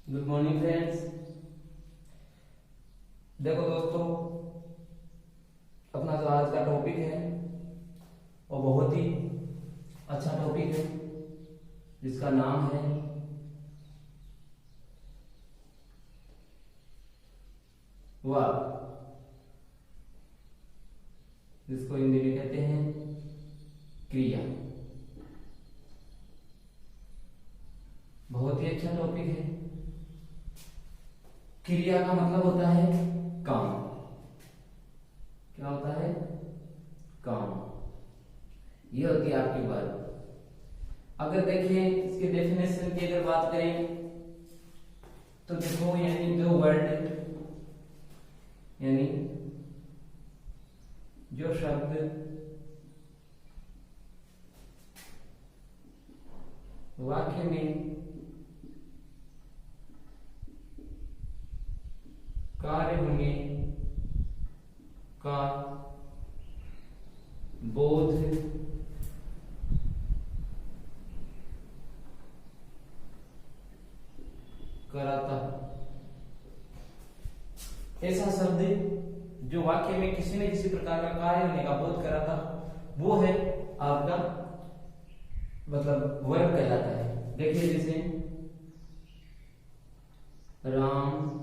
Good morning friends. देखो दोस्तों, अपना जो आज का टॉपिक है वो बहुत ही अच्छा टॉपिक है जिसका नाम है वर्ब, जिसको हिंदी में कहते हैं क्रिया। बहुत ही अच्छा टॉपिक है। क्रिया का मतलब होता है काम। क्या होता है? काम। ये होती है आपकी वर्ब। अगर देखें इसके डेफिनेशन की अगर बात करें तो देखो, यानी जो वर्ड, यानी जो शब्द वाक्य में कार्य होने का बोध कराता, ऐसा शब्द जो वाक्य में किसी न किसी प्रकार का कार्य होने का बोध कराता, वो है आपका मतलब वर्ब कहलाता है। देखिए, जैसे Ram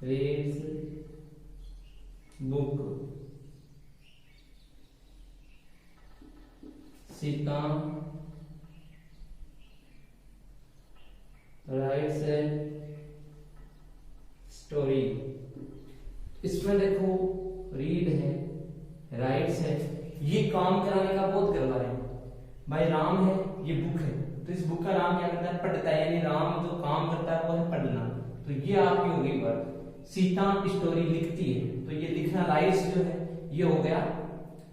reads book, Sita writes a story. इसमें देखो, रीड है, राइट्स है, ये काम कराने का बोध करवा रहे हैं। भाई राम है, ये बुक है, तो इस बुक का नाम क्या करता है? पढ़ता है। यानी राम जो काम करता है वो है पढ़ना, तो ये आपकी हो गई वर्ब। सीता स्टोरी लिखती है, तो ये लिखना, राइट्स जो है ये हो गया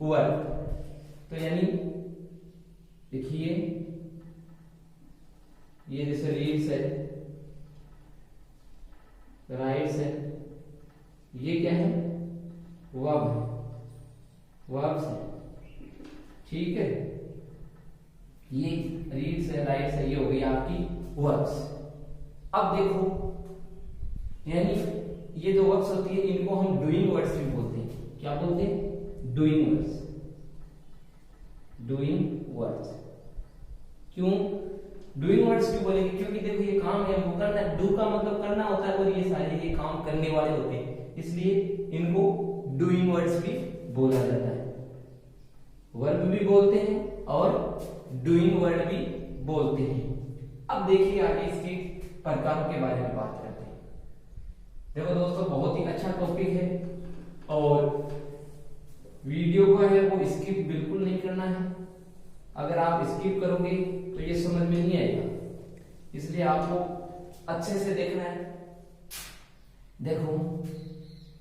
वर्ब। तो यानी देखिए, ये जैसे रीड्स है, राइट्स है, ये क्या है? वर्ब है, वर्ब्स है। ठीक है, ये रीड्स है, राइट्स है, ये हो गई आपकी वर्ब्स। अब देखो, यानी ये जो वर्ब्स होती है इनको हम डूइंग वर्ड्स भी बोलते हैं। क्या बोलते हैं? Doing words. Doing words. क्यों डूइंग वर्ड्स क्यों बोलेंगे? क्योंकि देखो, ये काम है, वो करना है। डू का मतलब करना होता है, और ये सारे ये काम करने वाले होते हैं, इसलिए इनको डूइंग वर्ड्स भी बोला जाता है। वर्ब भी बोलते हैं और डूइंग वर्ड भी बोलते हैं। अब देखिए आगे इसके प्रकारों के बारे में बात करते हैं। देखो दोस्तों, बहुत ही अच्छा टॉपिक है और वीडियो को है वो स्किप बिल्कुल नहीं करना है। अगर आप स्किप करोगे तो ये समझ में नहीं आएगा, इसलिए आपको अच्छे से देखना है। देखो,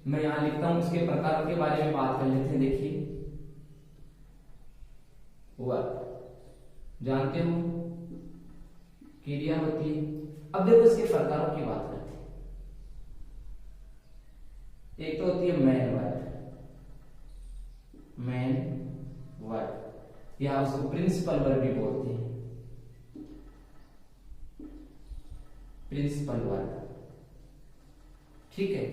मैं यहां लिखता हूं, इसके प्रकारों के बारे में बात कर लेते हैं। देखिए, वर्ब जानते हो क्रिया होती है। अब देखो इसके प्रकारों की बात करते हैं। एक तो होती है मैन वर्ब, मैन वर्ब, या उसको प्रिंसिपल वर्ब भी बोलते हैं। प्रिंसिपल वर्ब, ठीक है,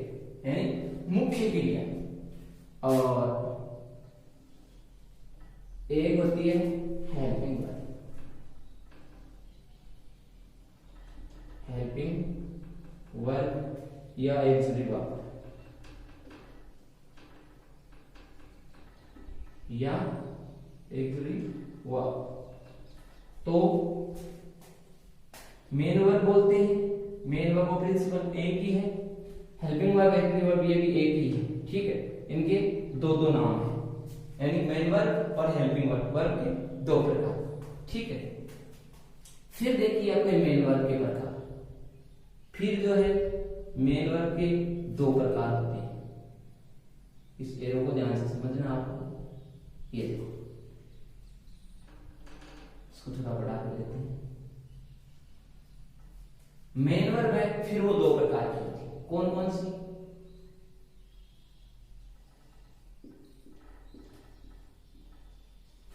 यानी मुख्य क्रिया। और एक होती है हेल्पिंग वर्ब, हेल्पिंग वर्ब या एक्सिलरी वर्ब, या एक्सिलरी वर्ब। तो मेन वर्ब बोलते हैं, मेन वर्ब और प्रिंसिपल एक ही है। हेल्पिंग वर्ब, एक्सिलरी वर्ब, ये भी एक ही है। ठीक है, इनके दो दो नाम है, यानी मेन वर्ब और हेल्पिंग वर्ब, वर्ब के दो प्रकार। ठीक है, फिर देखिए अपने मेन वर्ब के प्रकार। फिर जो है मेन वर्ब के दो प्रकार होते हैं। इस एरो को ध्यान से समझना आपको। ये देखो, इसको थोड़ा बड़ा कर देते हैं। मेन वर्ब है, फिर वो दो प्रकार की होती है। कौन कौन सी?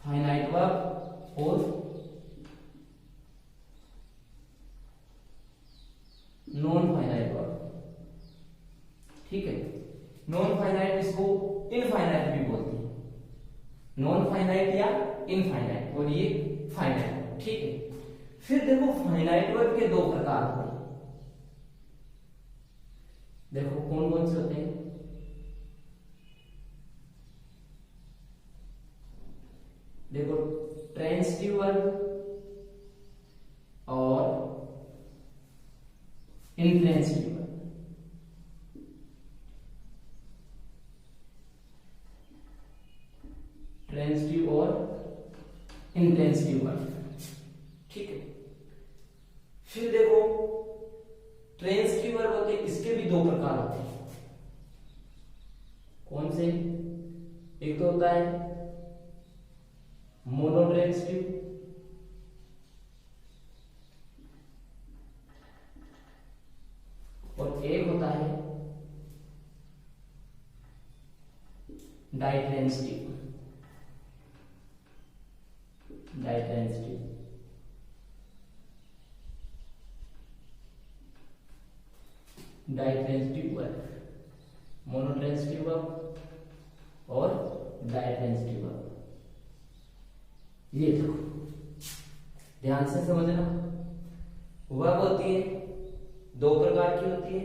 फाइनाइट वर्ब और नॉन फाइनाइट या इनफाइनाइट, और ये फाइनाइट। ठीक है, फिर देखो फाइनाइट वर्ब के दो प्रकार होते हैं। देखो कौन कौन से होते हैं। देखो ट्रांजिटिव वर्ब और इंट्रांजिटिव वर्ब। ट्रांजिटिव और इंट्रांजिटिव वर्ब। ठीक है, फिर देखो ट्रांजिटिव वर्ब होते हैं, इसके भी दो प्रकार होते हैं। कौन से? एक तो होता है मोनोट्रांजिटिव, और एक होता है डाइट्रांजिटिव। डाइट्रांजिटिव डाइट्रांजिटिव वर्ब, मोनोट्रांजिटिव वर्ब और डाइट्रांजिटिव वर्ब। ये देखो ध्यान से समझना। वर्ब होती है दो प्रकार की होती है,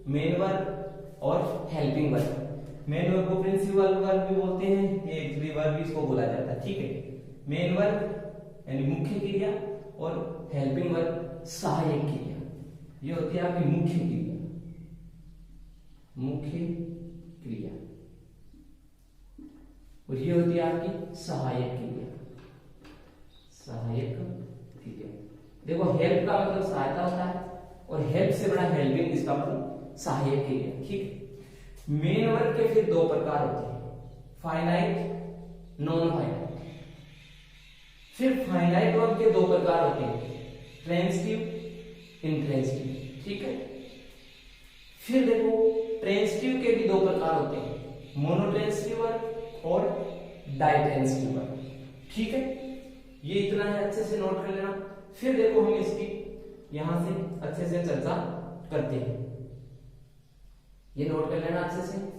मेन वर्ब और हेल्पिंग वर्ब। मेन वर्ब को प्रिंसिपल वर्ब भी बोलते हैं, ये एक्चुअली वर्ब भी इसको बोला जाता है। ठीक है, मेन वर्ब यानी मुख्य क्रिया और हेल्पिंग वर्ब सहायक क्रिया। ये होती है आपकी मुख्य क्रिया। मुख्य क्रिया और ये होती है आपकी सहायक क्रिया। सहायक क्रिया। देखो हेल्प का मतलब सहायता होता है और हेल्प से बड़ा हेल्पिंग, इसका मतलब सहायक क्रिया। ठीक है, मेन वर्ब के फिर दो प्रकार होते हैं, फाइनाइट, नॉन फाइनाइट। फिर फाइनाइट वर्ब के दो प्रकार होते हैं, ट्रांजिटिव, इंट्रांजिटिव। ठीक है, फिर देखो ट्रांजिटिव के भी दो प्रकार होते हैं, मोनोट्रांजिटिव वर्ब और डाइट्रांजिटिव वर्ब। ठीक है, ये इतना है, अच्छे से नोट कर लेना। फिर देखो हम इसकी यहां से अच्छे से चर्चा करते हैं, ये नोट कर लेना अच्छे से।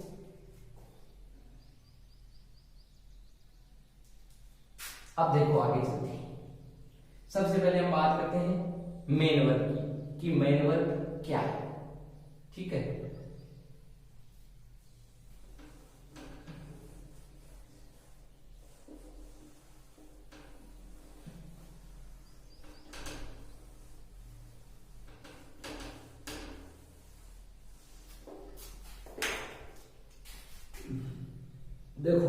अब देखो आगे चलते हैं। सबसे पहले हम बात करते हैं मेन वर्ब की, कि मेन वर्ब क्या है। ठीक है, देखो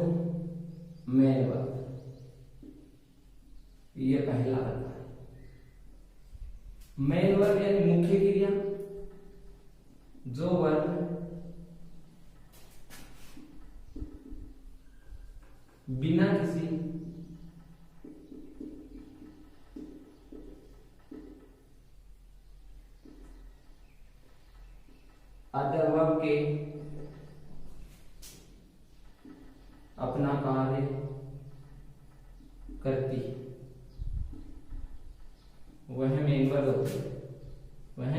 मेन वर्ब ये पहला वर्ब है। मेन वर्ब यानी मुख्य क्रिया, जो वर्ब बिना किसी अदर वर्ब के अपना कार्य करती, वह मेन वर्ब होती है, वह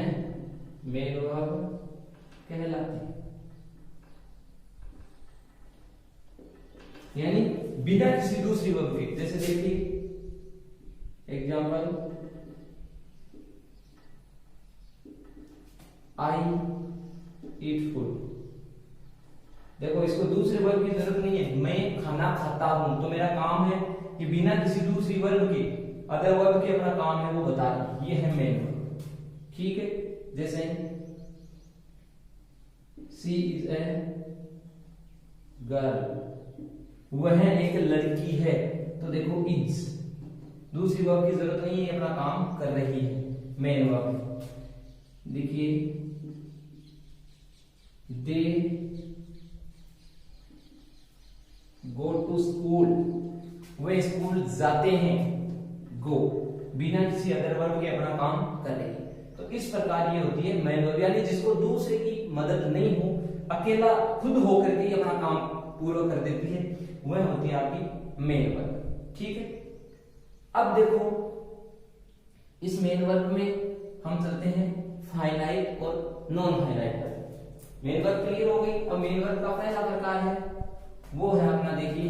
मेन वर्ब कहलाती है। यानी बिना किसी दूसरी वर्ब के, जैसे देखिए एग्जांपल, आई ईट फूड। देखो इसको दूसरे वर्ब की जरूरत नहीं है, मैं खाना खाता हूं, तो मेरा काम है कि बिना किसी दूसरी वर्ब के, अदर वर्ब के अपना काम है वो बता रही, ये है मेन वर्ब। ठीक है, जैसे सी इज ए गर्ल, वह एक लड़की है, तो देखो इज, दूसरी वर्ब की जरूरत नहीं है, अपना काम कर रही है, मेन वर्ब। देखिए they go to school, they school जाते हैं, गो बिना किसी अदर वर्ब के अपना काम कर रही है। तो इस प्रकार ये होती है मेन वर्ब, यानी जिसको दूसरे की मदद नहीं हो, अकेला खुद होकर के अपना काम पूरा कर देती है, वह होती है आपकी मेन वर्ब। ठीक है, अब देखो इस मेन वर्ब में हम चलते हैं फाइनाइट और non finite verb. Main verb clear हो गई। अब मेन वर्ब का पहला प्रकार है वो है अपना, देखिए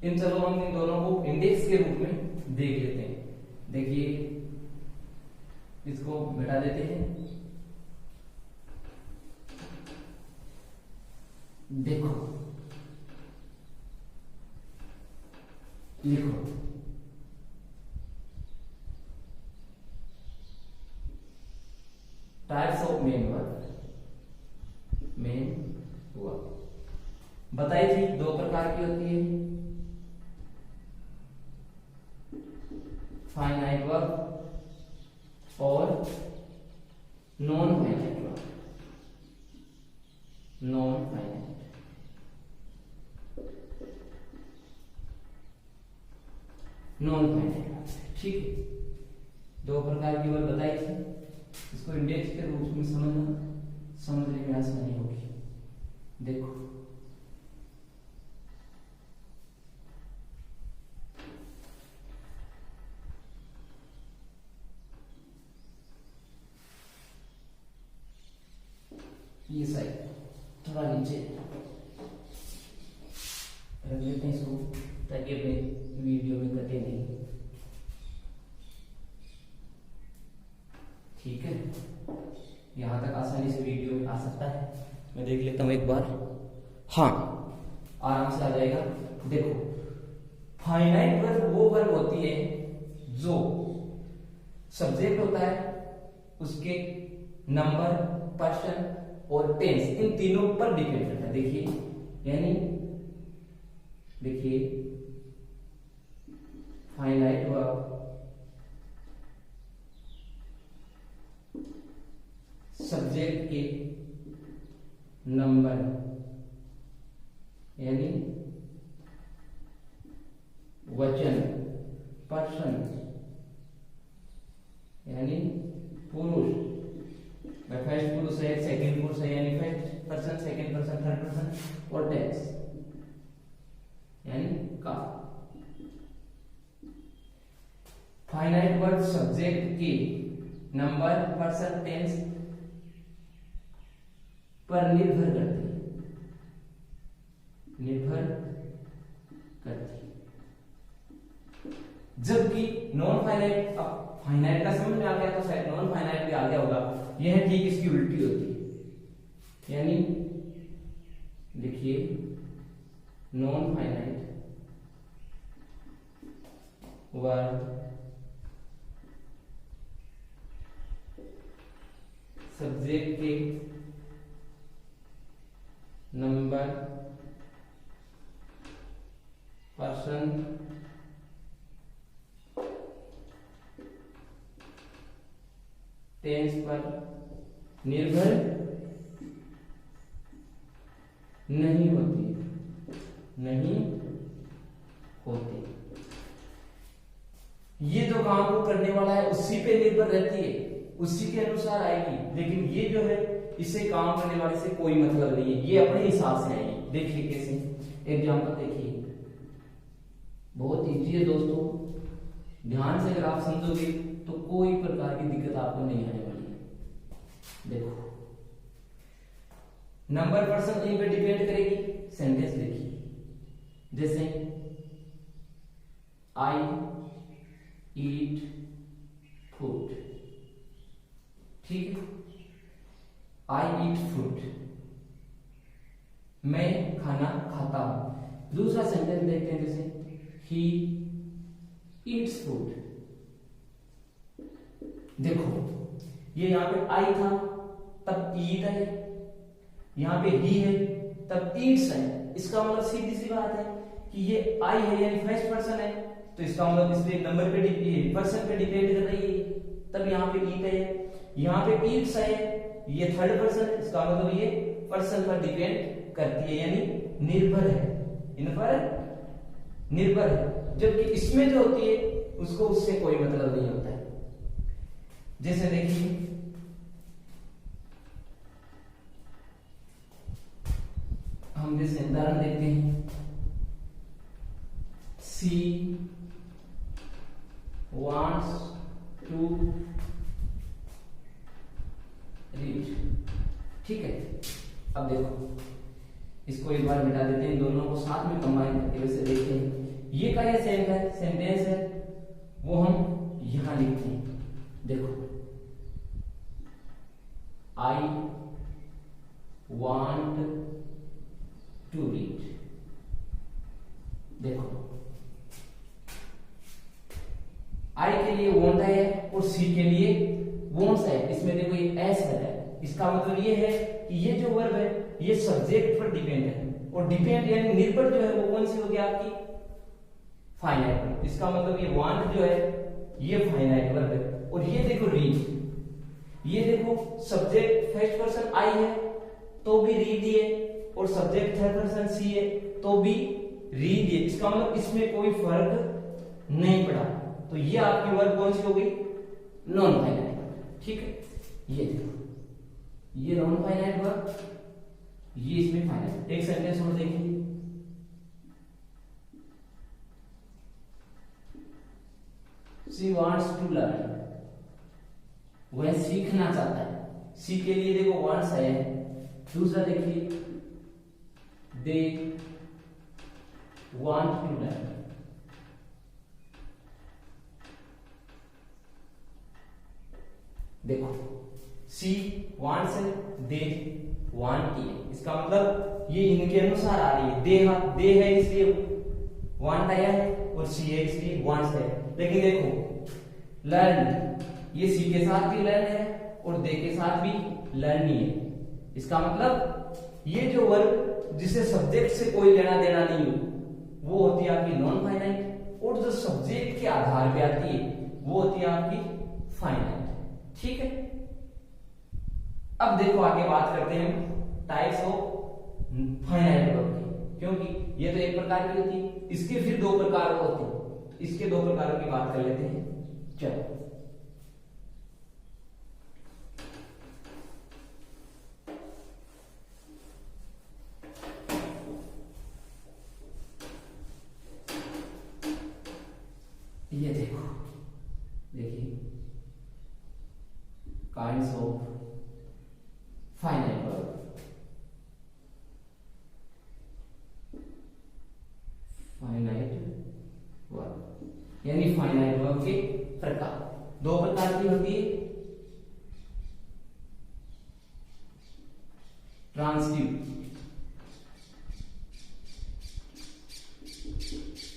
चलो हम इन दोनों को इंडेक्स के रूप में देख लेते हैं। देखिए इसको मिटा देते हैं। देखो लिखो types of main verb. Main verb बताई थी दो प्रकार की होती है, फाइनाइट वर्ब और non finite verb. Non finite non finite, ठीक है। दो प्रकार की वर्ब बताई थी, इसको इंडेक्स के रूप में समझने में आसानी होगी। देखो ये साइड थोड़ा नीचे रख लेते हैं इसको, ताकि अपने वीडियो में कटे नहीं। ठीक है, यहां तक आसानी से वीडियो में आ सकता है। मैं देख लेता हूं एक बार। हाँ, आराम से आ जाएगा। देखो फाइनाइट वर्ब वो वर्ब होती है जो सब्जेक्ट होता है, उसके नंबर, पर्सन और टेंस, इन तीनों पर डिपेंड करता है। देखिए यानी देखिए फाइनाइट वर्ब सब्जेक्ट के नंबर यानी वचन, पर्सन यानी पुरुष, फर्स्ट पुरुष है, सेकंड पुरुष है यानी first person, second person, third person और टेंस यानी का। फाइनाइट वर्ब सब्जेक्ट के नंबर, पर्सन, टेंस पर निर्भर करती है, निर्भर करती है। जबकि नॉन फाइनाइट, अब फाइनाइट का समझ में आ गया तो शायद नॉन फाइनाइट भी आ गया होगा। यह ठीक इसकी उल्टी होती है, यानी देखिए नॉन फाइनाइट वर्ब सब्जेक्ट के नंबर, पर्सन, टेंस पर निर्भर नहीं होती, नहीं होती। ये जो काम को करने वाला है उसी पे निर्भर रहती है, उसी के अनुसार आएगी। लेकिन ये जो है इसे काम करने वाले से कोई मतलब नहीं है, ये अपने हिसाब से आएगी। देखिए कैसे, एग्जाम्पल देखिए, बहुत इजी है दोस्तों। ध्यान से अगर आप समझोगे तो कोई प्रकार की दिक्कत आपको नहीं आने वाली है। देखो नंबर, पर्सन इन पे डिपेंड करेगी। सेंटेंस देखिए, जैसे आई ईट फूड, ठीक है, आई ईट फूड, मैं खाना खाता हूं। दूसरा सेंटेंस देखते हैं, जैसे ही ईट्स फूड। देखो ये यहां पे आई था तब ईट है, यहां पे ही है तब ईट्स है। इसका मतलब सीधी सी बात है कि ये आई है यानी फर्स्ट पर्सन है, तो इसका मतलब इसलिए नंबर पे पर्सन पे डिपेंड कर रही है, तब यहाँ पे ईट है। यहाँ पे ईट्स है, ये थर्ड पर्सन है, इसका मतलब ये पर्सन पर डिपेंड करती है यानी निर्भर है, इन पर निर्भर है। जबकि इसमें जो होती है उसको उससे कोई मतलब नहीं होता है। जैसे देखिए हम जैसे उदाहरण देखते हैं, सी wants to read, ठीक है। अब देखो इसको एक बार मिटा देते हैं, दोनों को साथ में कंबाइन करके वैसे देखते हैं। ये का ये सेम है, सेंटेंस है, वो हम यहां लिखते हैं। देखो, आई वांट टू रीड। देखो, आई के लिए वांट है और सी के लिए वांट्स है। इसमें देखो ये एस है, इसका मतलब ये है कि ये जो वर्ब है ये सब्जेक्ट पर डिपेंड है, और डिपेंड यानी निर्भर जो है वो कौन सी होगी आपकी, फाइनाइट वर्ब। इसका मतलब ये वांट जो है ये फाइनाइट वर्ब है। और ये देखो रीड, ये देखो सब्जेक्ट फर्स्ट पर्सन आई है तो भी रीड है, और सब्जेक्ट थर्ड पर्सन सी है तो भी रीड है। इसका मतलब इसमें कोई फर्क नहीं पड़ा। तो ये आपकी वर्ब कौन सी हो गई, नॉन फाइनाइट। ठीक है, ये देखो ये नॉन फाइनाइट वर्ब, ये इसमें फाइनाइट। एक सेंटेंस और देखिए, शी वांट्स टू लर्न, वह सीखना चाहता है। सी के लिए देखो वांट्स है। दूसरा देखिए, दे वांट टू लर्न। देखो सी वांट्स है, दे वांट है। इसका मतलब ये इनके अनुसार आ रही है। दे है इसलिए वांट आया है, और सी है इसलिए वांट्स है। लेकिन देखो लर्न, ये सी के साथ भी लर्न है और दे के साथ भी लर्न ही है। इसका मतलब ये जो वर्ब जिसे सब्जेक्ट से कोई लेना देना नहीं हो वो होती है आपकी नॉन फाइनाइट, और जो सब्जेक्ट के आधार पे आती है वो होती है आपकी फाइनाइट। ठीक है, अब देखो आगे बात करते हैं टाइप्स ऑफ फाइनाइट वर्ब की, क्योंकि ये तो एक प्रकार की होती है, इसके फिर दो प्रकार होते हैं। इसके दो प्रकारों की बात कर लेते हैं। चलो, ये देखो, देखिए kinds of finite verb. Finite verb यानी फाइनाइट वर्ब के प्रकार दो प्रकार की होती है, ट्रांसिटिव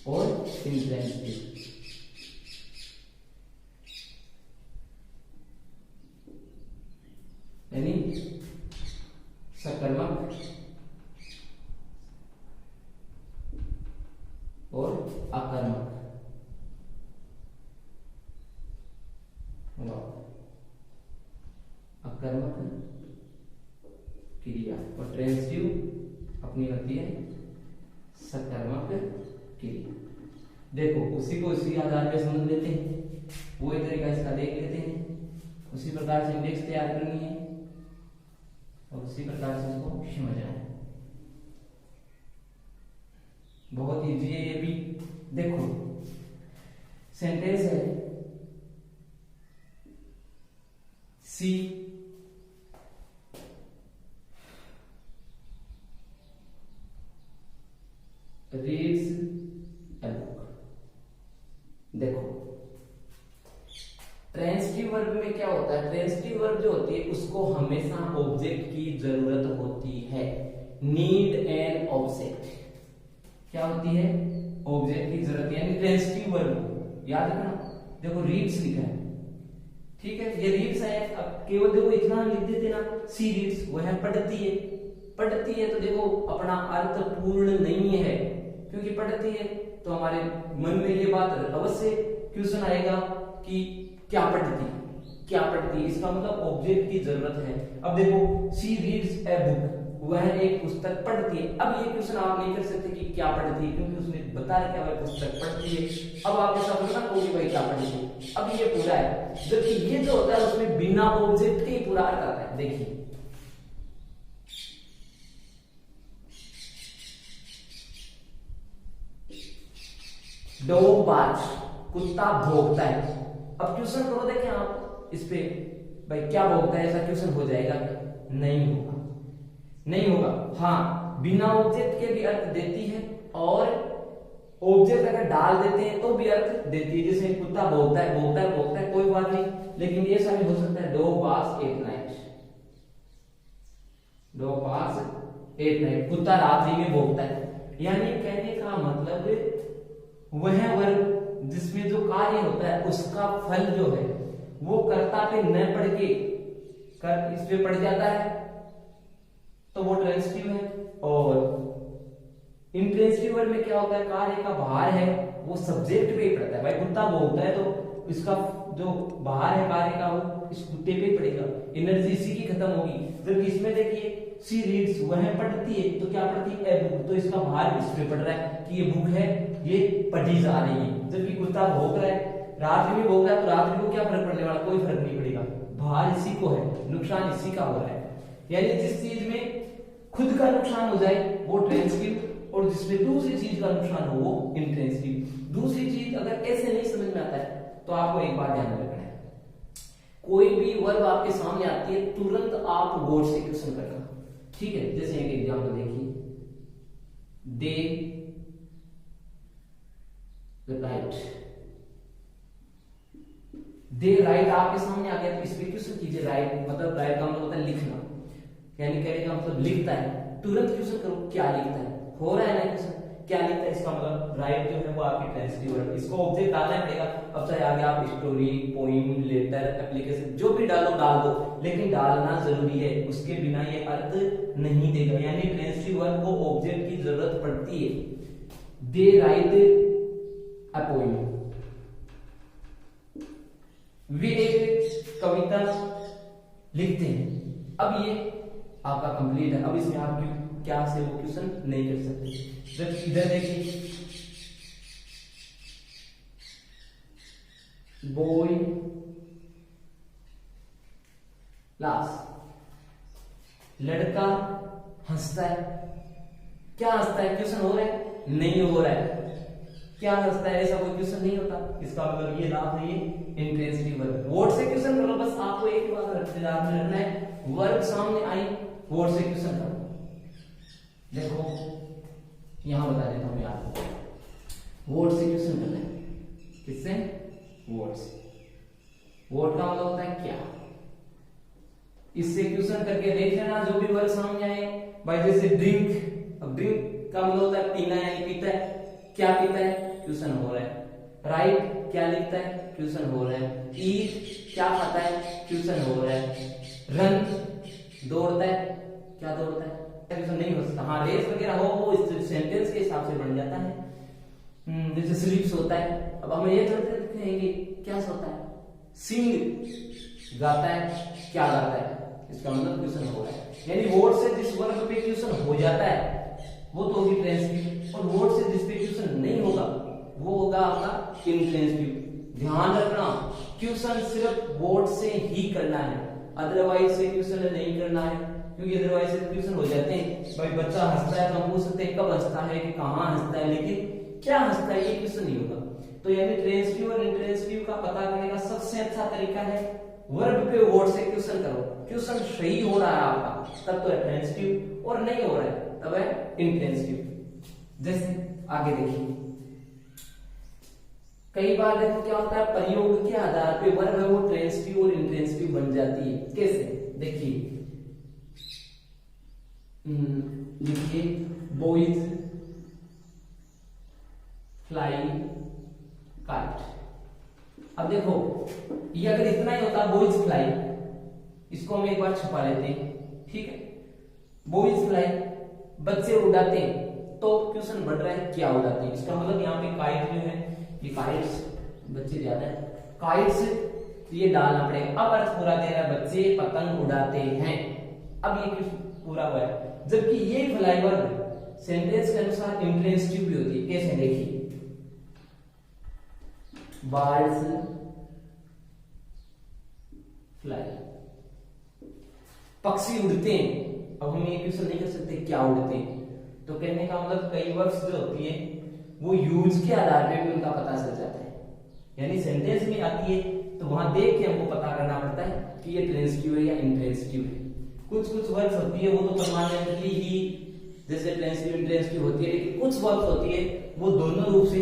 और इंट्रांसिटिव। यानी सकर्मक और अकर्मक। अकर्मक क्रिया और ट्रांसिटिव अपनी होती है सकर्मक क्रिया। देखो उसी को उसी आधार पे समझ लेते हैं, वो एक तरीका इसका देख लेते हैं। उसी प्रकार से इंडेक्स तैयार करनी है और उसी प्रकार से इसको समझना है। बहुत इजी है ये भी। देखो सेंटेंस है, सी रीड्स अ बुक। देखो ट्रांसिटिव वर्ब में क्या होता है, ट्रांसिटिव वर्ब जो होती है उसको हमेशा ऑब्जेक्ट की जरूरत होती है। नीड एन ऑब्जेक्ट, क्या होती है, ऑब्जेक्ट की जरूरत। यानी ट्रांसिटिव वर्ब याद रखना। देखो रीड्स लिखा है, ठीक है, ये रीड्स है। अब केवल देखो इतना लिख देते ना, सी रीड्स, वह पढ़ती है। पढ़ती है तो देखो अपना अर्थ पूर्ण नहीं है, क्योंकि पढ़ती है तो हमारे मन में ये बात अवश्य क्वेश्चन आएगा कि क्या पढ़ती, क्या पढ़ती। इसका मतलब ऑब्जेक्ट की जरूरत है। अब देखो सी रीड्स ए बुक, वह एक पुस्तक पढ़ती है। अब ये क्वेश्चन आप नहीं कर सकते कि क्या पढ़ती है, क्योंकि उसने बता रखा है वह पुस्तक पढ़ती है। अब आप ऐसा बोलना कोई भाई क्या पढ़ती है, अब ये पूरा है। जबकि ये जो होता है उसमें बिना ऑब्जेक्ट के ही पूरा अर्थ आता है। देखिए डॉग बार्क्स, कुत्ता भौंकता है। अब क्वेश्चन करो देखें आप इस पे, भाई क्या भौंकता है, ऐसा क्वेश्चन हो जाएगा? नहीं होगा, नहीं होगा। हाँ बिना ऑब्जेक्ट के भी अर्थ देती है और ऑब्जेक्ट अगर डाल देते हैं तो भी अर्थ देती है, जैसे कुत्ता बोलता है बोलता है बोलता है, कोई बात नहीं, लेकिन ये सब हो सकता है dog barks at night, dog barks at night, कुत्ता रात्रि में बोलता है। यानी कहने का मतलब वह वर्ग जिसमें जो कार्य होता है उसका फल जो है वो कर्ता पे न पड़ के कर इस पे पड़ जाता है, तो वो ट्रांजिटिव है। और इंट्रांजिटिव वर्ब में क्या होता है, कार्य का भार है वो सब्जेक्ट पे ही पड़ता है। भाई कुत्ता बोलता है तो इसका जो भार है कार्य का वो इस कुत्ते पे ही पड़ेगा, एनर्जी इसी की खत्म होगी। जबकि इसमें देखिए सी रीड्स, वह पढ़ती है, तो क्या पढ़ती है, ए बुक, तो इसका भार इस पे पड़ रहा है कि ये बुक है ये पढ़ी जा रही है। जबकि कुत्ता भौंक रहा है, रात्रि में भौंक रहा है, तो रात्रि को क्या फर्क पड़ने वाला, कोई फर्क नहीं पड़ेगा, भार इसी को है, नुकसान इसी का हो रहा है। यानी जिस चीज में खुद का नुकसान हो जाए वो ट्रांजिटिव, और जिसमें दूसरी चीज का नुकसान हो वो इंट्रांजिटिव। दूसरी चीज अगर ऐसे नहीं समझ में आता है तो आपको एक बात ध्यान में रखना है, कोई भी वर्ब आपके सामने आती है तुरंत आप वर्ड से क्वेश्चन करना, ठीक है। जैसे एक एग्जांपल देखिए, दे राइट, दे राइट आपके सामने आ गया तो इस पे क्वेश्चन कीजिए। राइट मतलब राइट का मतलब होता है लिखना, यानी कहने का मतलब लिखता है, तुरंत क्वेश्चन करो क्या लिखता है, हो रहा है ना क्वेश्चन, क्या लिखता है, इसका मतलब राइट जो है वो आपकी ट्रांजिटिव वर्ब, इसको ऑब्जेक्ट डालना पड़ेगा। अब चाहे आगे आप स्टोरी, पोइम, लेटर, एप्लीकेशन जो भी डाल दो, लेकिन डालना जरूरी है, उसके बिना ये अर्थ नहीं देगा। यानी ट्रांजिटिव वर्ब को ऑब्जेक्ट की जरूरत पड़ती है। दे राइट अ पोइम, वे एक कविता लिखते हैं। अब ये आपका कंप्लीट है, अब इसमें आप क्या से वो क्वेश्चन नहीं कर सकते। जब इधर देखिए, बॉय लास्ट, लड़का हंसता है, क्या हंसता है, क्वेश्चन हो रहा है, नहीं हो रहा है, क्या हंसता है, ऐसा कोई क्वेश्चन नहीं होता, इसका मतलब ये लाभ है, ये इंट्रांजिटिव वर्ब। वर्ड से क्वेश्चन करो, बस आपको एक ही बात रखना है, वर्ब सामने आई वर्ड से क्वेश्चन करो। देखो यहां बता देता हूं आपको, वर्ड से क्वेश्चन करना है, किससे, वर्ड से। वर्ड का मतलब होता है क्या, इससे क्वेश्चन करके देख लेना जो भी वर्ड सामने आए। भाई जैसे ड्रिंक, अब ड्रिंक का मतलब होता है पीना, यानी पीता है, क्या पीता है, क्वेश्चन हो रहा है। राइट क्या लिखता है, क्वेश्चन हो रहा है। ईट क्या खाता है, क्वेश्चन हो रहा है। रन दौड़ता है, क्या दौड़ता है, क्वेश्चन नहीं हो सकता। हाँ रेस वगैरह हो वो इस सेंटेंस के हिसाब से बन जाता है। जैसे स्लीप्स होता है, अब हम ये करते हैं क्या सोता है, सिंग गाता है, क्या गाता है, इसका मतलब क्वेश्चन हो रहा है। यानी वर्ड से जिस वर्ग पे क्वेश्चन हो जाता है वो तो होगी ट्रांजिटिव, और वर्ड से जिस पे क्वेश्चन नहीं होगा वो होगा आपका इंट्रांजिटिव। ध्यान रखना क्वेश्चन सिर्फ वर्ड से ही करना है, अदरवाइज से क्वेश्चन नहीं करना है, क्योंकि अदरवाइज से क्वेश्चन हो जाते हैं। भाई बच्चा हंसता है तो हम पूछ सकते हैं कब हंसता है, कि कहाँ हंसता है, लेकिन क्या हंसता है ये क्वेश्चन नहीं होगा। तो यानी ट्रांजिटिव और इंट्रांजिटिव का पता करने का सबसे अच्छा तरीका है वर्ब पे वर्ड से क्वेश्चन करो। क्वेश्चन सही हो रहा है आपका तब तो है ट्रांजिटिव, और नहीं हो रहा है तब है इंट्रांजिटिव। जैसे आगे देखिए, कई बार देखो क्या होता है, प्रयोग के आधार पे वर्ब है वो ट्रांजिटिव और इंट्रांजिटिव बन जाती है। कैसे, देखिए लिखिए बॉयज फ्लाई काइट। अब देखो ये अगर इतना ही होता बॉयज फ्लाई, इसको हम एक बार छुपा लेते हैं, ठीक है। बॉयज फ्लाई बच्चे उड़ाते हैं, तो क्वेश्चन बढ़ रहा है क्या उड़ाते हैं, इसका मतलब यहाँ पे काइट जो है ये काइट्स, बच्चे ज्यादा है, काइट्स ये डालना पड़ेगा। अब अर्थ पूरा दे रहा है बच्चे पतंग उड़ाते हैं, अब ये पूरा हुआ है। जबकि ये फ्लाई वर्ब सेंटेंस के अनुसार इंट्रांजिटिव भी होती है। कैसे, देखिए बर्ड्स फ्लाई, पक्षी उड़ते हैं। अब हम ये क्वेश्चन नहीं कर सकते क्या उड़ते हैं, तो कहने का मतलब कई वर्ड्स जो होती है वो यूज के आधार पे भी उनका पता चल जाता है। यानी सेंटेंस में आती है तो वहां देख के हमको पता करना पड़ता है कि ये ट्रांजिटिव है या इंट्रांजिटिव है। कुछ कुछ वर्ड्स होती है वो तो परमानेंटली ही जैसे ट्रांजिटिव इंट्रांजिटिव होती है, लेकिन कुछ वर्ड्स होती है वो दोनों रूप से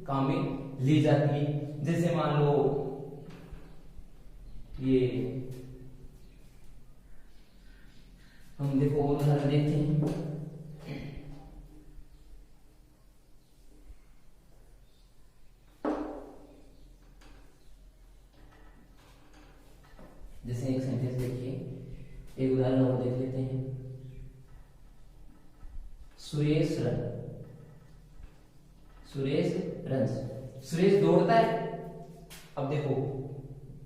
काम में ली जाती है। जैसे मान लो ये हम देखो उदाहरण देखते हैं। जैसे एक सेंटेंस देखिए, एक उदाहरण और देख लेते हैं। सुरेश रन, सुरेश दौड़ता है। अब देखो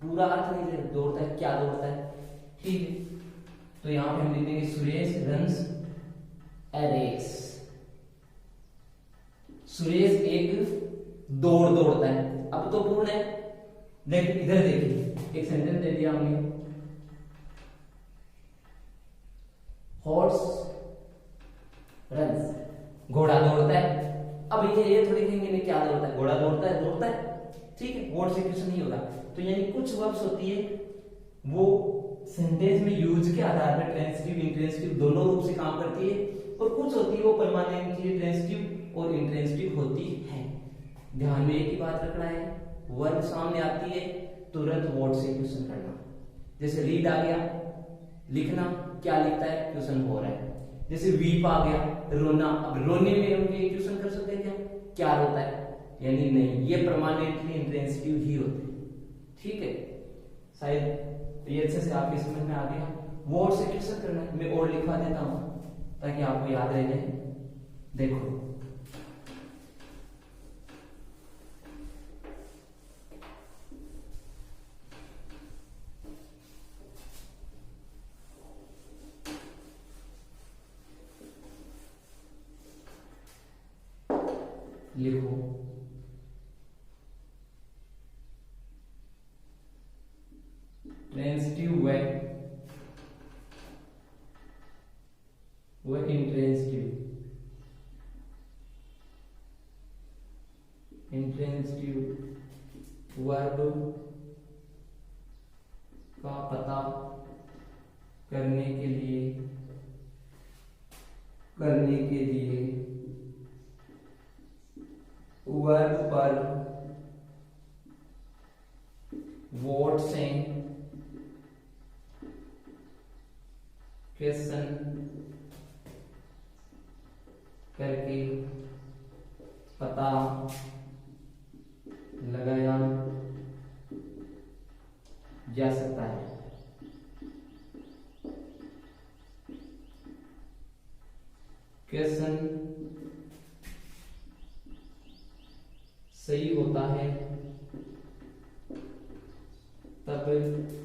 पूरा अर्थ नहीं है, दौड़ता है, क्या दौड़ता है, ठीक है। तो यहां पे हम लिख देंगे सुरेश रन्स ए रेस। सुरेश एक दौड़ दौड़ता है। अब तो पूर्ण है, लेकिन इधर देखिए एक सेंटेंस दे दिया हमने, हॉर्स रन्स, घोड़ा दौड़ता है। अब ये थोड़ी कहेंगे नहीं क्या दौड़ता है, घोड़ा दौड़ता है, ठीक है, वर्ड से क्वेश्चन नहीं होगा। तो यानी कुछ वर्ब्स होती है वो सेंटेंस में यूज के आधार पर ट्रांसिटिव इंट्रांसिटिव दोनों रूप से काम करती है, और कुछ होती है वो परमानेंटली ट्रांसिटिव और इंट्रांसिटिव होती है। ध्यान में एक ही बात रखना है, वर्ब सामने आती है तुरंत वर्ड से क्वेश्चन करना। जैसे रीड आ गया, लिखना, क्या लिखता है, क्वेश्चन हो रहा है। जैसे वीप आ गया, रोना, अब रोने में हम ये क्वेश्चन कर सकते हैं क्या रोता है, यानी नहीं, ये परमानेंटली इंट्रांसिटिव ही होते हैं, ठीक है। शायद ये अच्छे से आपकी समझ में आ गया। वर्ड से क्वेश्चन करना है, मैं और लिखवा देता हूं ताकि आपको याद रह जाए। देखो लिखो ट्रांसिटिव व इंट्रांसिटिव वर्ब का पता करने के लिए वर्ब पर वर्ड से क्वेश्चन करके पता लगाया जा सकता है। क्वेश्चन सही होता है तब ट्रांसिटिव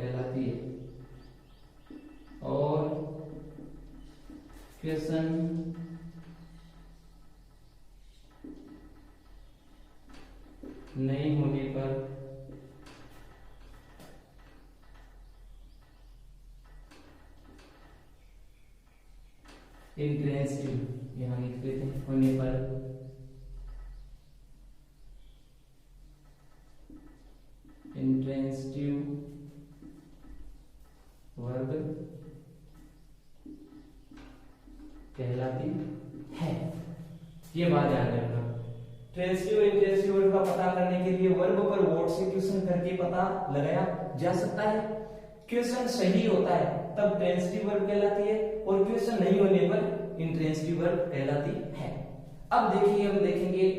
वर्ब कहलाती है, और क्वेश्चन नहीं होने पर इंट्रांसिटिव, यहां लिख देते हैं, होने पर इंट्रांसिटिव वर्ब कहलाती है। ये बात ध्यान रखना। ट्रांसिटिव और इंट्रांसिटिव वर्ब का पता करने के लिए वर्ब पर वर्ड से क्वेश्चन करके पता लगाया जा सकता है। क्वेश्चन सही होता है तब ट्रांसिटिव वर्ब कहलाती है, और क्वेश्चन नहीं होने पर इंट्रांसिटिव वर्ब कहलाती है। अब देखिए, हम देखेंगे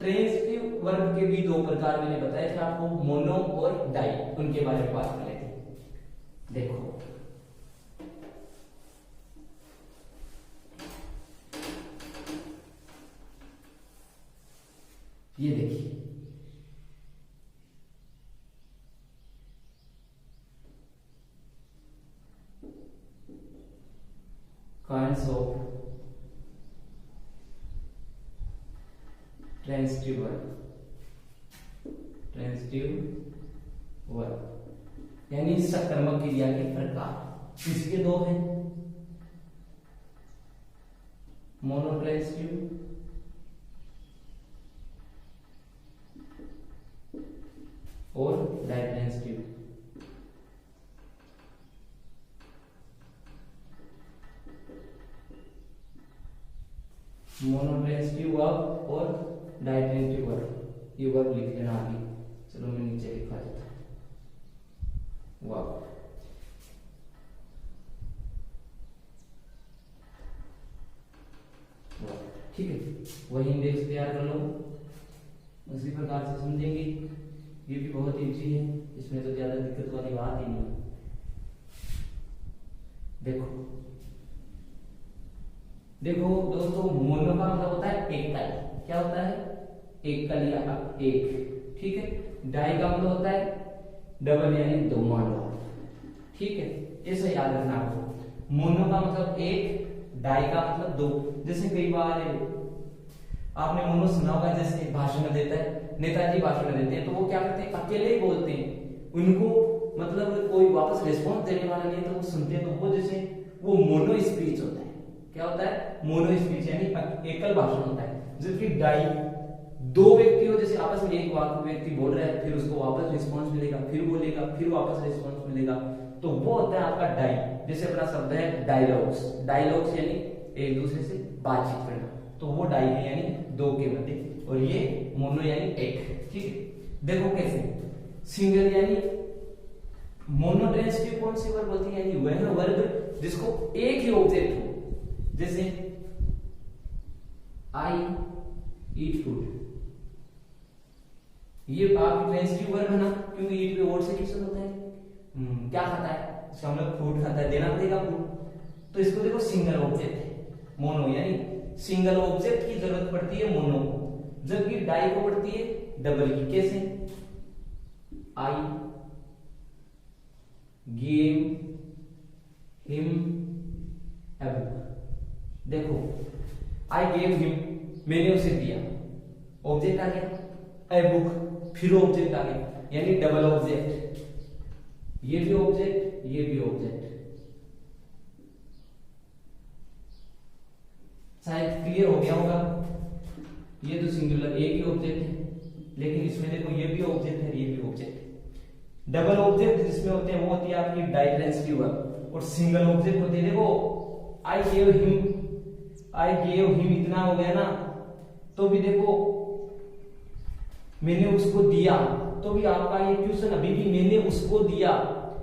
ट्रांसिटिव वर्ब के भी दो प्रकार मैंने बताए थे आपको, मोनो और डाई, उनके बारे में बात कर लेते हैं। देखो ये देखिए, काइंड्स ऑफ ट्रांसिटिव वर्ब, यानी सकर्मक क्रिया के प्रकार। इसके दो हैं, मोनोट्रांसिटिव और डाइट्रांसटिव। मोनोट्रांसटिव वर्ब और डाइट्रांसटिव वर्ब, ये वर्ब लिख लेना आगे। चलो मैं नीचे लिखा देता हूं वर्ब। ठीक है, वही इंडेक्स तैयार कर लो, उसी प्रकार से समझेंगे। ये भी बहुत इजी है, इसमें तो ज्यादा दिक्कत वाली बात ही नहीं। देखो देखो दोस्तों, मोनो का मतलब होता है एकल। क्या होता है? एकल या एक। ठीक है। डाई का मतलब होता है डबल यानी दो, मान लो। ठीक है, ऐसे याद रखना आपको। मोनो का मतलब एक, डाई का मतलब दो। जैसे कई बार आपने मोनो सुना होगा, जैसे भाषण देता है, नेताजी भाषण देते हैं, तो वो क्या करते हैं? अकेले ही बोलते हैं। उनको मतलब कोई वापस रिस्पॉन्स देने वाला नहीं, तो वो सुनते हैं। तो वो जैसे वो मोनो स्पीच होता है। क्या होता है? मोनो स्पीच यानी एकल भाषण होता है। जबकि डाई दो व्यक्ति हो, जैसे आपस में एक व्यक्ति बोल रहा है, फिर उसको वापस रिस्पॉन्स मिलेगा, फिर बोलेगा, फिर वापस रिस्पॉन्स मिलेगा, तो वो होता है आपका डाई। जैसे अपना शब्द है डायलॉग्स। डायलॉग्स यानी एक दूसरे से बातचीत करना, तो वो डाई है यानी दो के मध्य, और ये मोनो यानी एक। ठीक है। देखो कैसे, सिंगल यानी मोनोट्रांसटिव कौन सी वर्ब होती है? यानी वह वर्ब जिसको एक ही ऑब्जेक्ट हो। जैसे आई ईट फूड, ये आपकी ट्रांसटिव वर्ब है ना, क्योंकि ईट पे वर्ड से क्वेश्चन होता है। क्या खाता है? इसका मतलब फूड खाता है, देना पड़ेगा फूड। तो इसको देखो सिंगल ऑब्जेक्ट है। मोनो यानी सिंगल ऑब्जेक्ट की जरूरत पड़ती है मोनो को, जबकि डाई को पड़ती है डबल की। कैसे? I gave him a book. देखो, आई गेव हिम, मैंने उसे दिया, ऑब्जेक्ट आ गया, ए बुक, फिर ऑब्जेक्ट आ गया, यानी डबल ऑब्जेक्ट। ये भी ऑब्जेक्ट, ये भी ऑब्जेक्ट। शायद क्लियर हो गया होगा। ये तो सिंगुलर एक ही ऑब्जेक्ट है, लेकिन इसमें देखो ये भी ऑब्जेक्ट है, ये भी ऑब्जेक्ट है। डबल ऑब्जेक्ट जिसमें होते हैं वो होती है आपकी डाइट्रांसटिव वर्ब, और सिंगल ऑब्जेक्ट होती है। देखो आई गेव हिम इतना हो गया ना, तो भी देखो मैंने उसको दिया, तो भी आपका ये क्वेश्चन अभी भी मैंने उसको दिया,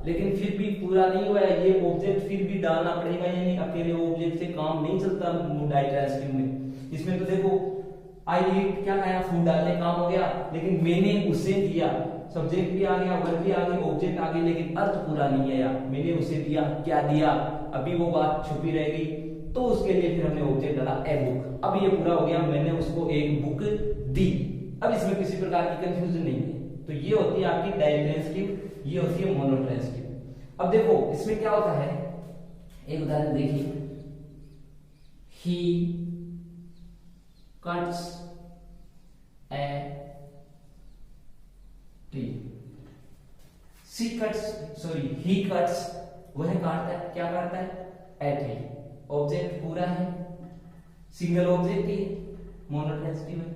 लेकिन फिर भी पूरा नहीं हुआ है। ये ऑब्जेक्ट फिर भी डालना पड़ेगा, यानी अकेले ऑब्जेक्ट से काम नहीं चलता डाइट्रांसटिव में। इसमें तो देखो आई ईट, क्या खाया? फूड डालने काम हो गया, लेकिन मैंने उसे दिया, सब्जेक्ट भी आ गया, वर्ब भी आ गई, ऑब्जेक्ट आ गई, लेकिन अर्थ पूरा नहीं आया। मैंने उसे दिया, क्या दिया? अभी वो बात छुपी रह गई, तो उसके लिए फिर हमने ऑब्जेक्ट डाला ए बुक। अब ये पूरा हो गया, मैंने उसको एक बुक दी। अब इसमें किसी प्रकार की कंफ्यूजन नहीं है। तो ये होती है आपकी डाइट्रांसटिव, ये होती है मोनोट्रांसटिव। अब देखो इसमें क्या होता है, एक उदाहरण देखिए। ही cuts a tree. He cuts, वह काटता है, क्या काटता है? A tree. ऑब्जेक्ट पूरा है, सिंगल ऑब्जेक्ट ही, मोनोट्रांसटिव है।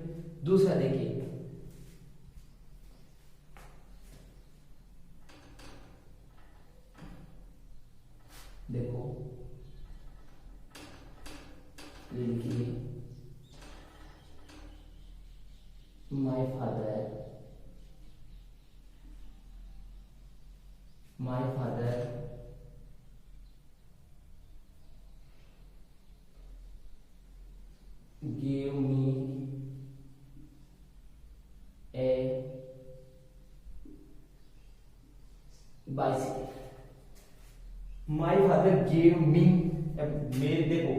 दूसरा देखिए, देखो लिखिए my father gave me a bicycle. My father gave me, मेरे देखो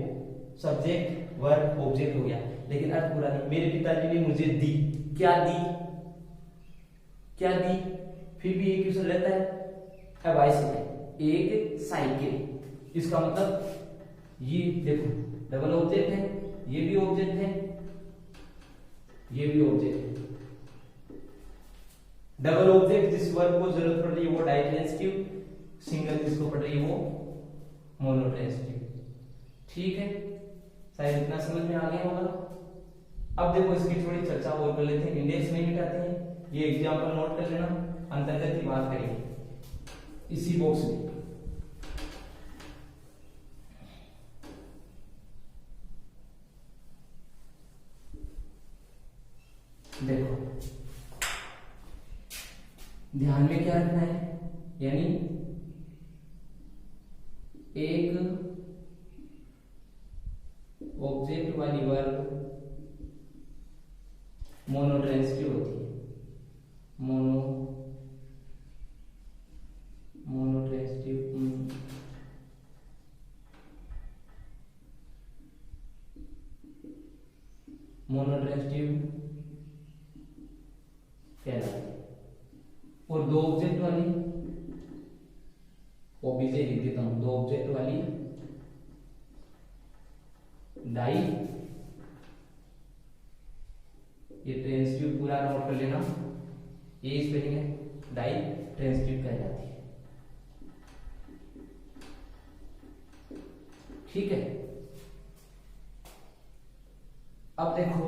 सब्जेक्ट वर्ब ऑब्जेक्ट हो गया, लेकिन अर्थ पूरा नहीं। मेरे पिताजी ने मुझे दी, क्या दी? क्या दी? फिर भी एक क्वेश्चन रहता है, बाइसिकल, एक साइकिल। इसका मतलब ये देखो डबल ऑब्जेक्ट है, ये भी ऑब्जेक्ट है, ये भी ऑब्जेक्ट है। डबल ऑब्जेक्ट जिस वर्ब को जरूरत पड़ रही है वो डाइट्रांसटिव, सिंगल जिसको पड़ रही है वो मोनोट्रांसटिव। ठीक है, शायद इतना समझ में आ गया होगा। अब देखो इसकी थोड़ी चर्चा और कर लेते हैं। इंडेक्स नहीं मिटाते हैं, ये एग्जांपल नोट कर लेना, अंतर्गत की बात करेंगे इसी बॉक्स में। देखो ध्यान में क्या रखना है, यानी एक ऑब्जेक्ट वाली वर्ब मोनोट्रांसिटिव होती है, मोनोट्रांसिटिव कहलाती है। और दो ऑब्जेक्ट वाली, ओबीजे लिख देता हूं, दो ऑब्जेक्ट वाली डाई, ये ट्रांसिटिव पूरा नोट कर लेना, ये स्पेलिंग है, डाई ट्रांसिटिव कहलाती है। ठीक है, अब देखो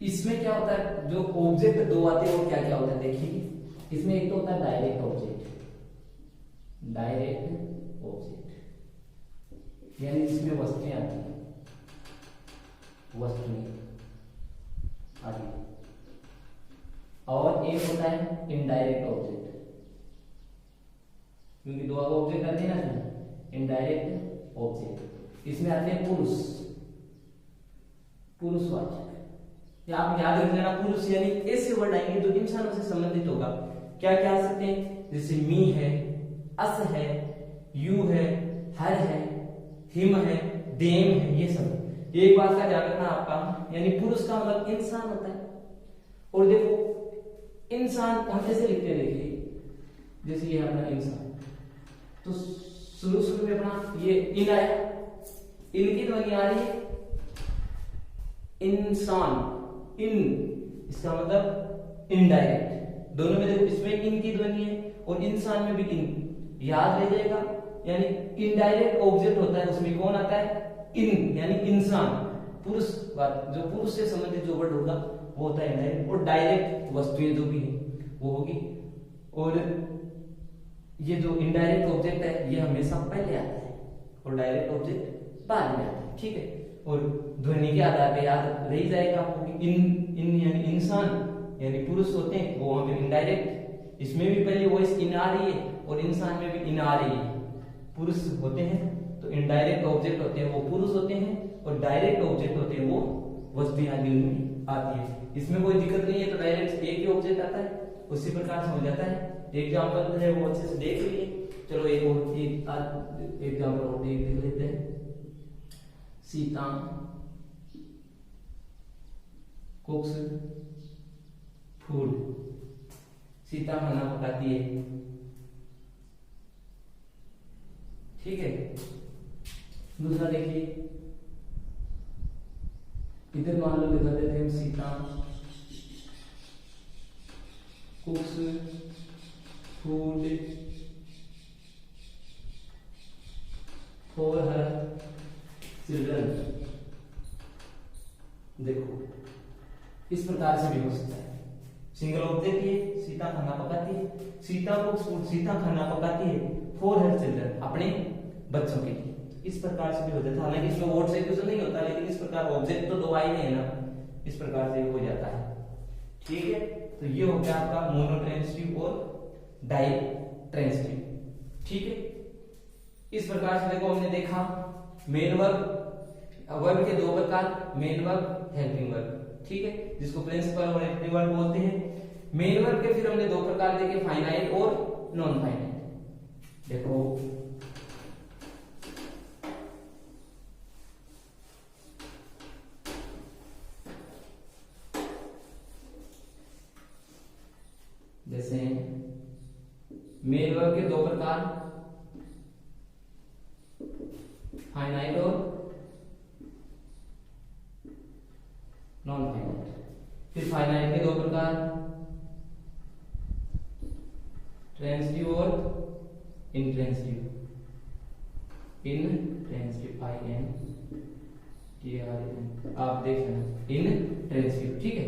इसमें क्या होता है, जो ऑब्जेक्ट दो आते हैं वो क्या क्या होता है देखिए। इसमें एक तो होता है डायरेक्ट ऑब्जेक्ट, यानी जिसमें वस्तुएं आती हैं, आती है। और एक होता है इनडायरेक्ट ऑब्जेक्ट, क्योंकि दो ऑब्जेक्ट आते हैं ना, इनडायरेक्ट ऑब्जेक्ट। इसमें आते हैं पुरुषवाचक, या आप याद रख लेना, पुरुष यानी ऐसे वर्ड आएंगे जो इंसानों से संबंधित होगा। क्या क्या आ सकते हैं, जैसे मी है, अस है, यू है, हर है, हिम है, देम है, ये सब। एक बात का ध्यान रखना आपका, यानी पुरुष का मतलब इंसान होता है। और देखो इंसान हम ऐसे लिखते हैं, देखिए जैसे ये अपना इंसान, तो शुरू में अपना ये इन आया, इनकी ध्वनि आ रही है इंसान, इन, इसका मतलब इनडायरेक्ट। दोनों में देखो, इसमें इन की ध्वनि है और इंसान में भी इन, याद रह जाएगा। यानी इनडायरेक्ट ऑब्जेक्ट होता है, उसमें कौन आता है, इन, यानी इंसान, पुरुष, जो पुरुष से संबंधित जो वर्ड होगा वो होता है इनडायरेक्ट। और डायरेक्ट वस्तुएं जो भी है वो होगी। और ये जो इनडायरेक्ट ऑब्जेक्ट है ये हमेशा पहले आता है और डायरेक्ट ऑब्जेक्ट बाद में आता है। ठीक है, और ध्वनि के आधार पे याद रह जाएगा आपको कि इन यानी इंसान यानी पुरुष होते हैं, वो वहां पे इनडायरेक्ट, इसमें भी पहले वॉइस इन आ रही है और इंसान में भी इन आ रही है। पुरुष होते हैं तो इनडायरेक्ट ऑब्जेक्ट होते हैं वो पुरुष होते हैं, और डायरेक्ट ऑब्जेक्ट होते हैं वो वस्तुएं आदि में आती है। इसमें कोई दिक्कत नहीं है, तो डायरेक्ट एक ही ऑब्जेक्ट आता है, उसी प्रकार से हो जाता है। एग्जाम्पल है वो अच्छे से देख लीजिए। चलो एक और एग्जाम्पल और देख लेते हैं। सीता कुक्स फूड, सीता खाना पकाती है। ठीक है, दूसरा देखिए, इधर मान लो लिखा देते हैं Sita कुक्स food for her children. देखो इस प्रकार से भी हो सकता है, सिंगल ऑब्जेक्ट है, सीता खाना पकाती है, सीता कुक्स फूड, सीता खाना पकाती है फॉर हर चिल्ड्रन, अपने बच्चों के लिए। इस प्रकार से भी हो जाता है, हालांकि इसमें वर्ड से कुछ नहीं होता, लेकिन इस प्रकार ऑब्जेक्ट तो दो आई है ना, इस प्रकार से हो जाता है। ठीक है, तो ये हो गया आपका मोनोट्रांसिटिव और डाइट्रांसिटिव। ठीक है, इस प्रकार से देखो हमने देखा मेन वर्ब, वर्ब के दो प्रकार, मेन वर्ब, हेल्पिंग वर्ब। ठीक है, जिसको प्रिंसिपल और एक्टिव वर्ब बोलते हैं। मेन वर्ब के फिर हमने दो प्रकार देखे, फाइनाइट और नॉन फाइनाइट। देखो जैसे मेन वर्ब के दो प्रकार, फाइनाइट और नॉन फाइनाइट। फिर फाइनाइट के दो प्रकार, ट्रांसिटिव और इंट्रांसिटिव। इंट्रांसिटिव, INTRANSITIVE, आप देख लेना, इंट्रांसिटिव। ठीक है,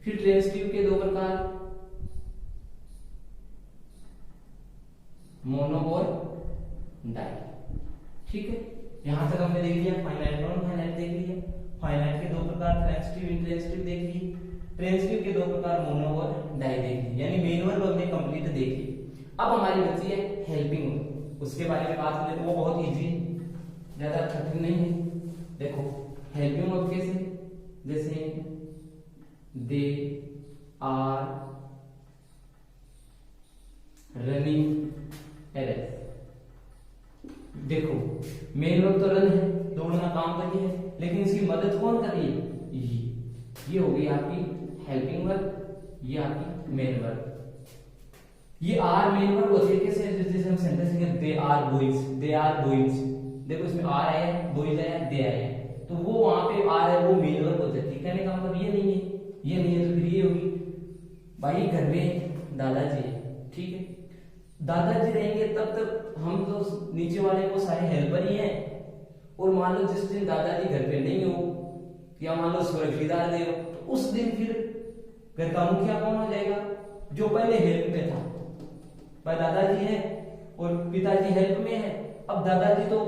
फिर ट्रांसिटिव के दो प्रकार, मोनो और डाई। ठीक है, यहां तक हमने देख लिया फाइनाइट नॉन फाइनाइट देख लिया, फाइनाइट के दो प्रकार ट्रांसिटिव इंट्रांसिटिव देख लिए, ट्रांसिटिव के दो प्रकार मोनो और डाई देख लिए, यानी मेन वर्ब हमने कंप्लीट देख ली। अब हमारी बची है हेल्पिंग वर्ब, उसके बारे में बात करें तो वो बहुत इजी, ज्यादा कठिन नहीं है। देखो हेल्पिंग वर्ब कैसे, जैसे दे आर रनिंग एरेस। देखो मेन वर्ब तो रन है, दौड़ना काम कर रही है, लेकिन इसकी मदद कौन कर रही है, ये हो गई आपकी हेल्पिंग वर्ब, ये आपकी मेन वर्ब। ये आर मेन वर्ब होती है कैसे, जैसे हम सेंटेंस में they are boys, they are boys, देखो इसमें आर आया है, बॉयज आया है, दे आया है, तो वो वहां पे आर है, वो मेन वर्ब हो जाती है। कहने का मतलब ये नहीं है, ये नहीं है तो फिर ये होगी, भाई घर में दादाजी है, ठीक है, दादाजी रहेंगे तब तक हम तो नीचे वाले को सारे हेल्पर ही हैं, और मान लो जिस दिन दादाजी घर पे नहीं हो, या मान लो सूरजदार दे हो, तो उस दिन फिर घर का मुखिया कौन हो जाएगा, जो पहले हेल्प में था। भाई दादाजी है और पिताजी हेल्प में है, अब दादाजी तो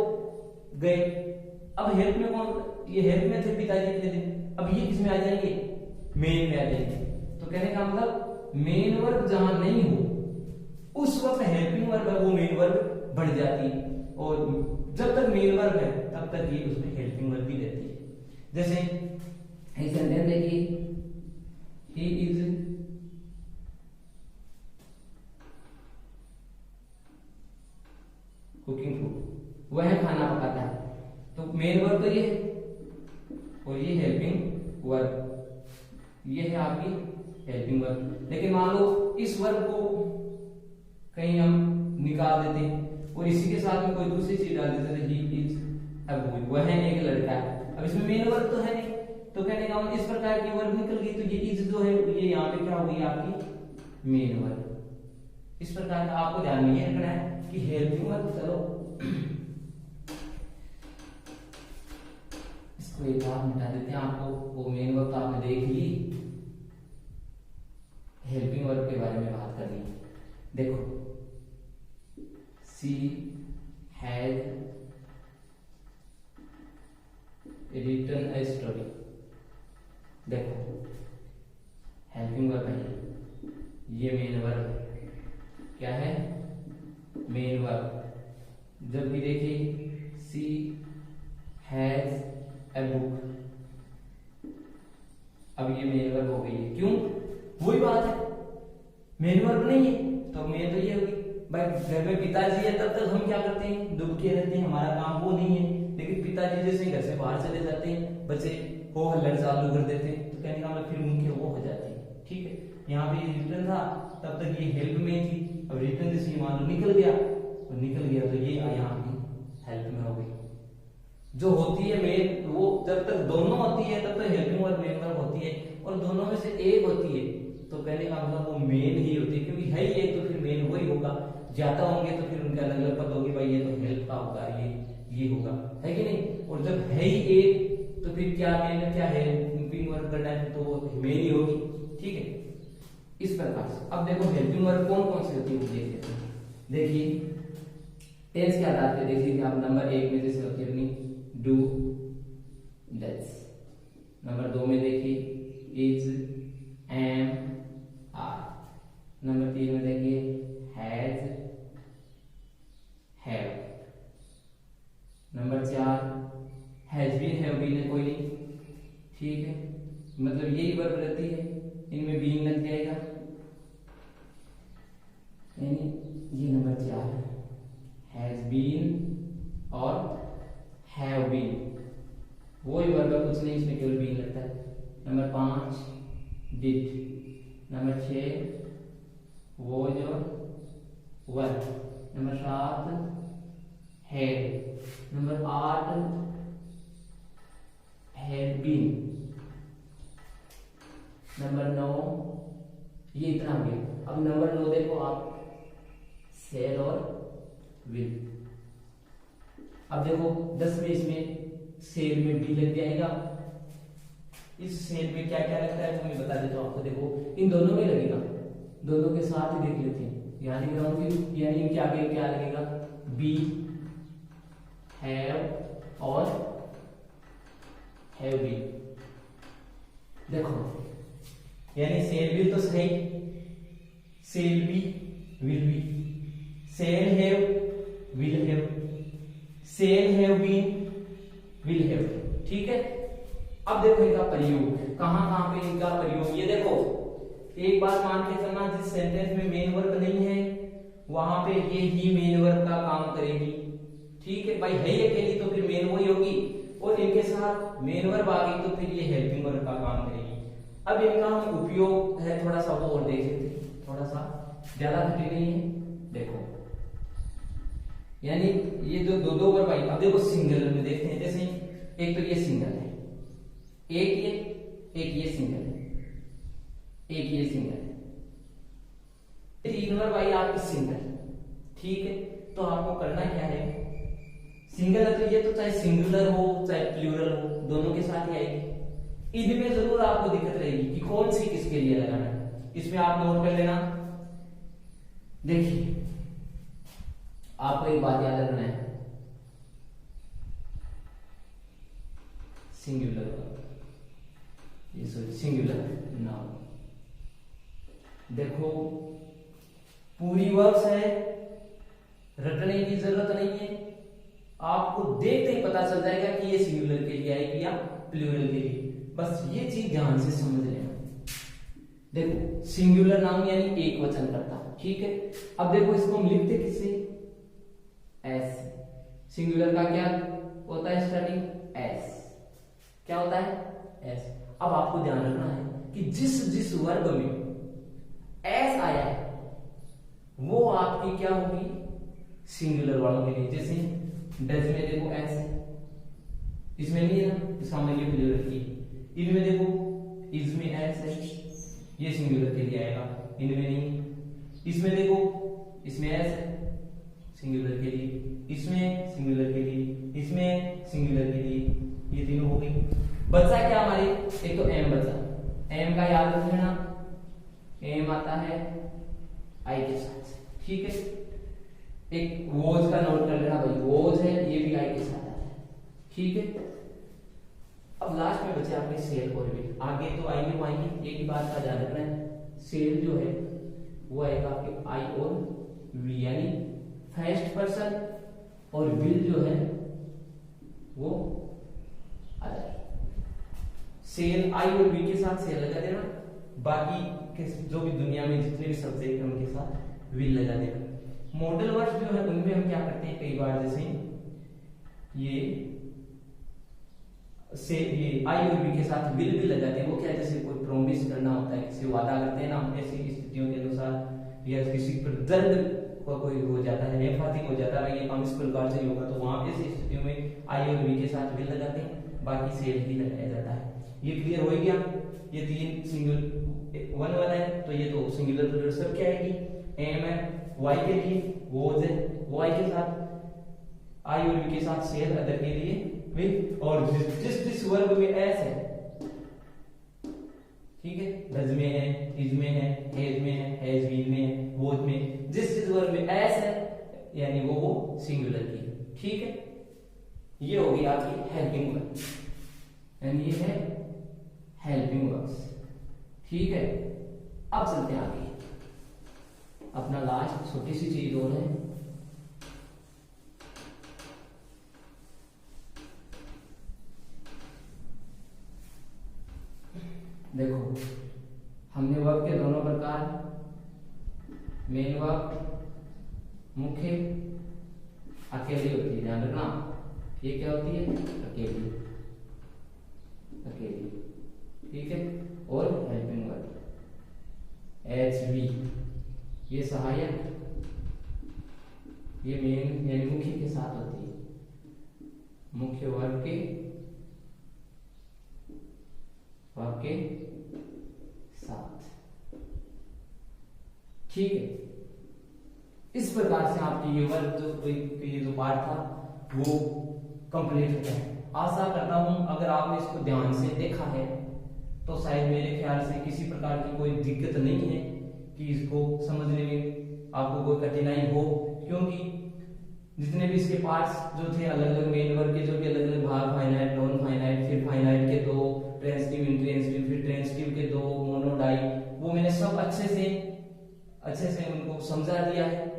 गए, अब हेल्प में कौन, ये हेल्प में थे पिताजी के दिन, अब ये किसमें आ जाएंगे, मेन में आ जाएंगे। तो कहने का मतलब मेन वर्ब जहां नहीं हो उस वक्त हेल्पिंग वर्ब है वो मेन वर्ब बन जाती है, और जब तक मेन वर्ब है तब तक ये उसमें हेल्पिंग वर्ब भी रहती है। जैसे एक सेंटेंस देखिए, ही इज कुकिंग फूड, वह खाना पकाता है, तो मेन वर्ब तो ये है और ये हेल्पिंग वर्ब, ये है आपकी हेल्पिंग वर्ब। लेकिन मान लो इस वर्ब को कहीं हम निकाल देते हैं और इसी के साथ में कोई दूसरी चीज डाल देते हैं, ही इज अ बॉय, वह एक लड़का है, अब इसमें मेन वर्ब तो है नहीं, तो कहने का मतलब इस प्रकार की वर्ब निकल गई, तो ये इज जो है ये यहाँ पे क्या होगी आपकी मेन वर्ब। इस प्रकार का आपको ध्यान में ये रखना है कि हेल्पिंग वर्ब, चलो इसको एक बार मिटा देते हैं, आपको वो मेन वर्ब तो आपने देख ली, हेल्पिंग वर्ब के बारे में बात करनी है। देखो she has written a story, देखो हेल्पिंग वर्ब है, ये मेन वर्ब है, क्या है मेन वर्ब। जब भी देखिए शी हैज ए बुक, अब ये मेन वर्ब हो गई है, क्यों, वही बात है, मेन वर्ब नहीं है तो मेन तो ये होगी। भाई घर में पिताजी है तब तक हम क्या करते हैं, दुबके रहते हैं, हमारा काम वो नहीं है, लेकिन पिताजी जैसे घर से बाहर चले जाते हैं, बच्चे हो हल्लड़ चालू कर देते हैं, तो कहने का मतलब फिर उनके वो हो जाती है। ठीक है, यहाँ पे रिटर्न था तब तक ये हेल्प में थी, अब रिटर्न जैसे मान लो निकल गया, और निकल गया तो ये यहाँ पे हेल्प में हो गई। जो होती है मेन, वो जब तक दोनों होती है तब तक हेल्पिंग वर्ब मेन वर्ब होती है, और दोनों में से एक होती है तो कहने का मतलब वो मेन ही होती है, क्योंकि है ही एक तो फिर मेन वही होगा, ज्यादा होंगे तो फिर उनके अलग अलग पद होगी, भाई ये तो हेल्प का होगा, ये होगा, है कि नहीं। और जब है ही एक तो फिर क्या मेन क्या है, हेल्पिंग वर्ब करना है तो वो मेन ही होगी। ठीक है, इस प्रकार से अब देखो हेल्पिंग वर्ब कौन कौन सी होती है वो देख लेते हैं। देखिए टेंस के आधार पे देखिए आप नंबर 1 में जैसे होती है अपनी डू डज, नंबर 2 में देखिए इज एम आर, नंबर 3 में देखिए has have, number 4 has been have been है कोई नहीं, ठीक है, मतलब यही वर्ब रहती है, इनमें बीन लग जाएगा, यानी ये नंबर 4 है, हैज बीन और हैव बीन, वही वर्ब है, कुछ नहीं इसमें केवल बीन लगता है। नंबर 5 डिड, नंबर 6 वॉज और were, number 7 had, number 8 had been, number 9 ये इतना हो गया। अब नंबर 9 देखो आप सेल और विल, अब देखो 10 में इसमें सेल में बी लग जाएगा, इस सेल में क्या क्या लगता है तो मैं बता देता हूँ आपको। देखो इन दोनों में लगेगा, दोनों के साथ ही देख लेते हैं। यहाँ लिख रहा हूँ फिर, यानी इनके आगे क्या लगेगा, बी, हैव और हैव बीन। देखो यानी सेल विल तो सही, shall be will be, shall have will have, shall have been will have. ठीक है, अब देखो इनका प्रयोग, कहां कहां पे इनका प्रयोग, ये देखो एक बात मान के चलना, जिस सेंटेंस में मेन वर्ब नहीं है वहां पे ये ही मेन वर्ब का काम करेगी। ठीक है भाई, है ये अकेली तो फिर मेन वही होगी, और इनके साथ मेन वर्ब आ गई तो फिर ये हेल्पिंग वर्ब का काम करेगी। अब इनका हम उपयोग है थोड़ा सा वो और देख लेते हैं, थोड़ा सा ज्यादा घटे नहीं है। देखो यानी ये जो दो दो वर्ब आई, अब देखो सिंगल में देखते हैं। जैसे एक तो ये सिंगल है, एक ये सिंगल है, एक ये सिंगल है, तीन वर्ब आई आपकी सिंगल। ठीक है, तो आपको करना क्या है, सिंगल है तो ये तो चाहे सिंगुलर हो चाहे प्लूरल हो दोनों के साथ ही आएगी। इनमें जरूर आपको दिक्कत रहेगी कि कौन सी किसके लिए लगाना है, इसमें आप नोट कर लेना। देखिए आपको एक बात याद रखना है, सिंगुलर, ये सॉरी सिंगुलर नाउन। देखो पूरी वर्ब्स है, रटने की जरूरत नहीं है, आपको देखते ही पता चल जाएगा कि ये सिंगुलर के लिए आएगी या प्लूरल के लिए, बस ये चीज ध्यान से समझ लेना। देखो सिंगुलर नाउन यानी एक वचन करता, ठीक है। अब देखो इसको हम लिखते किससे, एस। सिंगुलर का क्या होता है स्टार्टिंग, एस। क्या होता है, एस। अब आपको ध्यान रखना है कि जिस जिस वर्ब में एस आया है वो आपकी क्या होगी, सिंगुलर वालों के लिए। जैसे डज में देखो एस है, इसमें नहीं है ना, इसका मतलब प्लूरल की। इनमें देखो इज में एस है, ये सिंगुलर के लिए आएगा, इनमें नहीं। इसमें देखो इसमें एस है सिंगुलर के लिए, इसमें सिंगुलर के लिए, इसमें सिंगुलर के लिए, ये तीनों हो गई। बचा क्या हमारे, एक तो एम बचा, एम का याद रख लेना, एम आता है आई के साथ, ठीक है। एक वोज का नोट कर लेना भाई, वोज है ये भी आई के साथ आता है, ठीक है। अब लास्ट में बचे आपके सेल और विल, आगे तो आई में आएंगे, एक ही बात का ध्यान रखना है, सेल जो है वो आएगा आपके आई और वी, यानी फर्स्ट पर्सन, और विल जो है वो आ जाएगा। सेल आई और वी के साथ सेल लगा देना, बाकी के जो भी दुनिया में जितने भी सब्जेक्ट हैं उनके साथ विल लगा देना। मॉडल वर्ड्स जो है उनमें हम क्या करते हैं, कई बार जैसे ये आई और वी के साथ विल भी लगाते हैं। वो क्या है, जैसे कोई प्रॉमिस करना होता है, किसी वादा करते हैं ना, ऐसी स्थितियों के अनुसार, या किसी पर दर्द का कोई हो जाता है, एम्फैथिक हो जाता है, ये काम इस प्रकार से होगा, तो वहां ऐसी स्थितियों में आई और वी के साथ विल लगाते हैं, बाकी सेल ही लगाया जाता है। ये क्लियर हो गया, ये तीन सिंगल वन है, तो ये तो सिंगुलर प्लूरल सब क्या आएगी, एम है वाई के लिए, वोज है वाई के साथ, आई और वी के साथ सेल, अदर के लिए विल, और जिस वर्ब में एस है, ठीक है, डज में है, इज में है, हैज में है, हैज बीन में है, वोज में, जिस वर्ब में एस है यानी वो सिंगुलर की, ठीक है। ये होगी आपकी हेल्पिंग वर्ब, यानी ये है हेल्पिंग वर्ब्स, ठीक है। अब चलते हैं आगे, अपना लास्ट छोटी सी चीज और है, देखो हमने वर्ब के दोनों प्रकार, मेन वर्ब, मुख्य, अकेली होती है, ध्यान रखना, ये क्या होती है, अकेली, अकेली, ठीक है। और हेल्पिंग वर्ब एच वी, ये सहायक, ये मेन यानी मुख्य के साथ होती है, मुख्य वर्ब के साथ, ठीक है। इस प्रकार से आपकी ये वर्ब ये जो पार्ट था वो कंप्लीट होता है। आशा करता हूं अगर आपने इसको ध्यान से देखा है तो शायद मेरे ख्याल से किसी प्रकार की कोई दिक्कत नहीं है कि इसको समझने में आपको कोई कठिनाई हो, क्योंकि जितने भी इसके पार्ट्स जो थे अलग अलग मेन वर्ग के जो कि अलग अलग भाग, फाइनाइट, नॉन फाइनाइट, फिर फाइनाइट के दो, ट्रांजिटिव, इंट्रांजिटिव, फिर ट्रांजिटिव के दो, मोनोडाई, वो मैंने सब अच्छे से उनको समझा दिया है।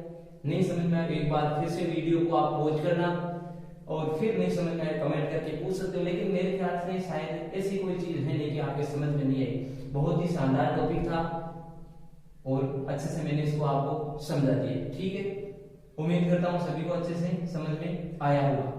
नहीं समझ में आए एक बार फिर से वीडियो को आप वॉच करना, और फिर नहीं समझ में आए कमेंट करके पूछ सकते हो, लेकिन मेरे ख्याल से शायद ऐसी कोई चीज है नहीं कि आपके समझ में नहीं आई। बहुत ही शानदार टॉपिक था और अच्छे से मैंने इसको आपको समझा दिया। ठीक है, उम्मीद करता हूँ सभी को अच्छे से समझ में आया होगा।